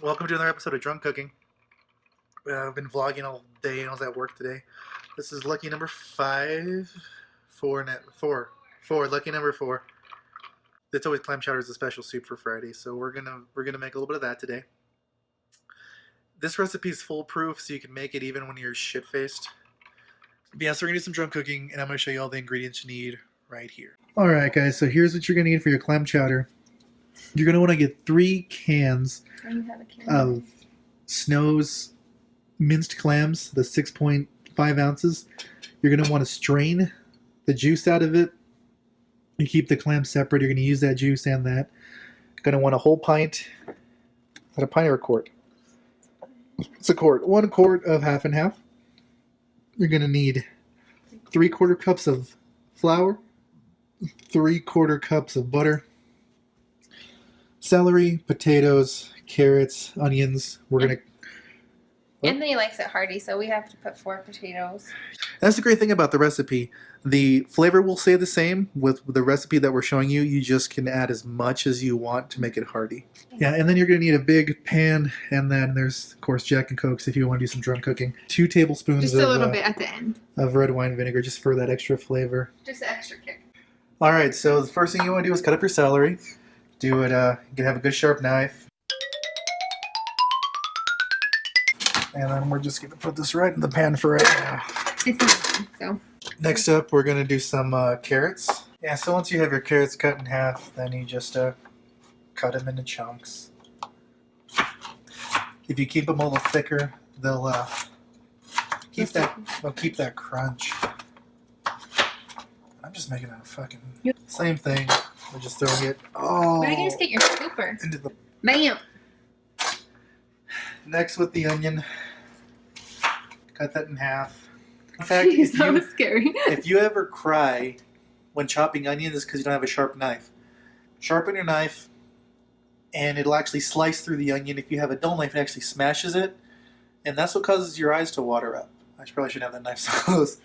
Welcome to another episode of Drunk Cooking. I've been vlogging all day and I was at work today. This is lucky number 5. Four, lucky number 4. It's always clam chowder is a special soup for Friday, so we're gonna make a little bit of that today. This recipe is foolproof, so you can make it even when you're shit-faced. Yeah, so we're gonna do some drunk cooking, and I'm gonna show you all the ingredients you need right here. Alright guys, so here's what you're gonna need for your clam chowder. You're gonna want to get 3 cans of Snow's minced clams, the 6.5 ounces. You're going to want to strain the juice out of it and keep the clams separate. You're going to use that juice and that. You're going to want a whole pint. Is that a pint or a quart? It's a quart. 1 quart of half and half. You're going to need 3/4 cups of flour, 3/4 cups of butter, celery, potatoes, carrots, onions. We're going to... Anthony likes it hearty, so we have to put 4 potatoes. That's the great thing about the recipe. The flavor will stay the same with the recipe that we're showing you. You just can add as much as you want to make it hearty. Yeah, and then you're going to need a big pan, and then there's, of course, Jack and Cokes if you want to do some drunk cooking. 2 tablespoons just a little bit at the end of red wine vinegar, just for that extra flavor. Just the extra kick. All right, so the first thing you want to do is cut up your celery. Do it, you can have a good sharp knife. And then we're just going to put this right in the pan for right now. It's not, so. Next up, we're going to do some carrots. Yeah, so once you have your carrots cut in half, then you just cut them into chunks. If you keep them a little thicker, they'll keep that crunch. I'm just making a fucking same thing. We're just throwing it. Oh, why don't you just get your scooper? Into the bam. Next with the onion, cut that in half. In fact, scary. If you ever cry when chopping onions, it's because you don't have a sharp knife. Sharpen your knife, and it'll actually slice through the onion. If you have a dull knife, it actually smashes it, and that's what causes your eyes to water up. I probably shouldn't have that knife so close.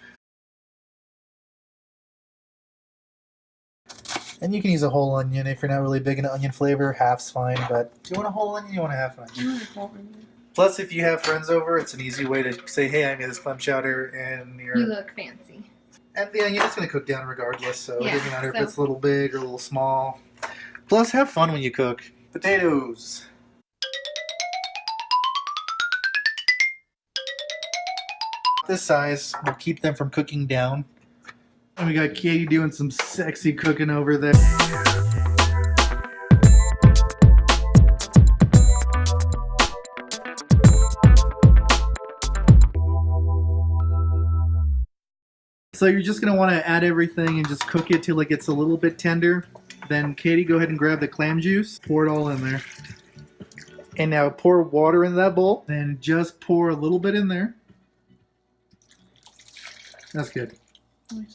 And you can use a whole onion if you're not really big into onion flavor. Half's fine, but do you want a whole onion? You want a half onion? Plus, if you have friends over, it's an easy way to say, "Hey, I made this clam chowder," and you look fancy. And the onion is going to cook down regardless, so it doesn't matter if it's a little big or a little small. Plus, have fun when you cook. Potatoes. This size will keep them from cooking down. And we got Katie doing some sexy cooking over there. So you're just going to want to add everything and just cook it till it gets a little bit tender. Then Katie, go ahead and grab the clam juice. Pour it all in there. And now pour water in that bowl. Then just pour a little bit in there. That's good. You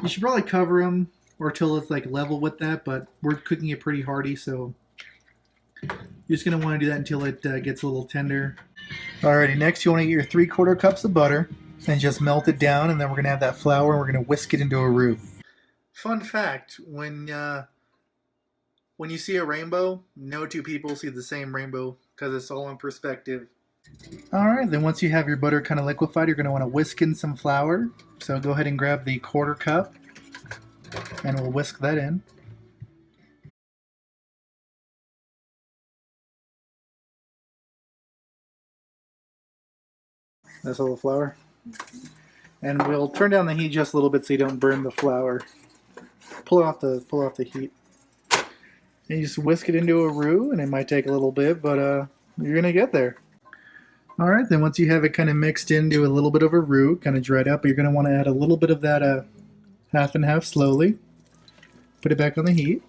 should probably cover them or till it's like level with that, but we're cooking it pretty hearty, so you're just going to want to do that until it gets a little tender. Alrighty, next you want to get your 3/4 cups of butter and just melt it down, and then we're going to have that flour and we're going to whisk it into a roux. Fun fact, when you see a rainbow, no 2 people see the same rainbow because it's all in perspective. Alright, then once you have your butter kind of liquefied, you're going to want to whisk in some flour. So go ahead and grab the 1/4 cup and we'll whisk that in. That's all the flour. And we'll turn down the heat just a little bit so you don't burn the flour. Pull off the heat. And you just whisk it into a roux, and it might take a little bit, but you're going to get there. Alright, then once you have it kind of mixed into a little bit of a roux, kind of dried up, you're going to want to add a little bit of that half and half slowly. Put it back on the heat.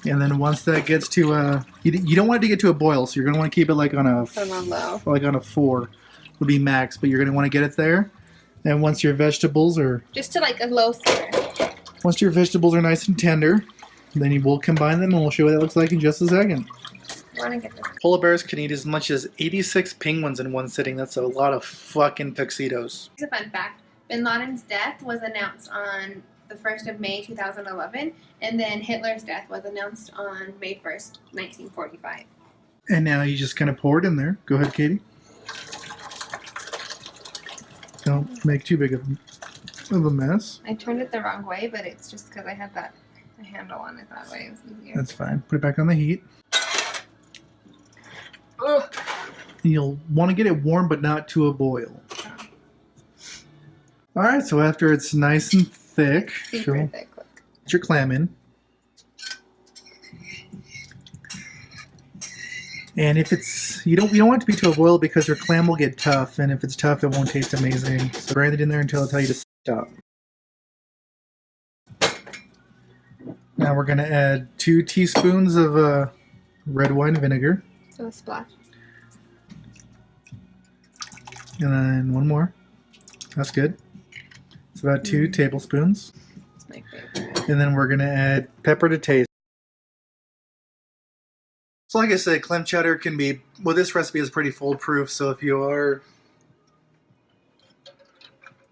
And then once that gets to you don't want it to get to a boil, so you're going to want to keep it like on a 4 would be max, but you're going to want to get it there. And once your vegetables are just to like a low simmer. Once your vegetables are nice and tender, then you will combine them, and we'll show you what that looks like in just a second. Polar bears can eat as much as 86 penguins in one sitting. That's a lot of fucking tuxedos. Here's a fun fact. Bin Laden's death was announced on the 1st of May 2011, and then Hitler's death was announced on May 1st, 1945. And now you just kind of pour it in there. Go ahead, Katie. Don't make too big of a mess. I turned it the wrong way, but it's just because I had that handle on it that way. It was easier. That's fine. Put it back on the heat. Ugh. And you'll want to get it warm, but not to a boil. All right, so after it's nice and thick, Super thick. Look. Put your clam in. And if it's you don't want it to be to a boil because your clam will get tough, and if it's tough, it won't taste amazing. So grind it in there until I tell you to stop. Now we're gonna add 2 teaspoons of red wine vinegar, So a splash. and then 1 more. That's good. It's about 2 tablespoons, It's my favorite. and then we're gonna add pepper to taste. So like I said, clam chowder can be, well, this recipe is pretty foolproof, so if you are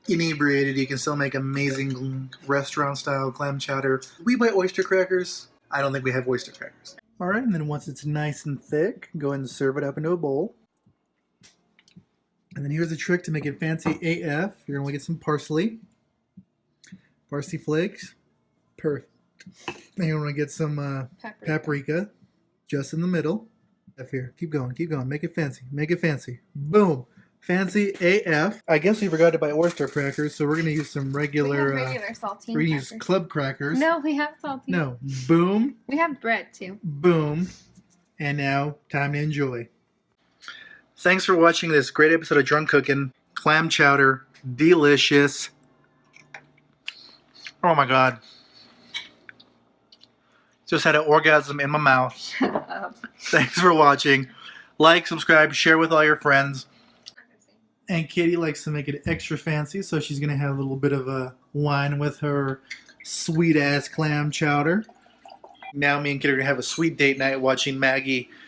inebriated, you can still make amazing restaurant-style clam chowder. We buy oyster crackers. I don't think we have oyster crackers. All right, and then once it's nice and thick, go ahead and serve it up into a bowl. And then here's a trick to make it fancy AF. You're going to get some parsley. Parsley flakes. Perfect. And you want to get some paprika. Just in the middle. Up here. Keep going, keep going. Make it fancy. Make it fancy. Boom. Fancy AF. I guess we forgot to buy oyster crackers, so we're going to use some regular... We have regular saltine we're going to crackers. use club crackers. No, we have saltine. No. Boom. We have bread, too. Boom. And now, time to enjoy. Thanks for watching this great episode of Drunk Cooking. Clam chowder. Delicious. Oh my god. Just had an orgasm in my mouth. Shut up. Thanks for watching. Like, subscribe, share with all your friends. And Katie likes to make it extra fancy, so she's going to have a little bit of a wine with her sweet-ass clam chowder. Now me and Katie are going to have a sweet date night watching Maggie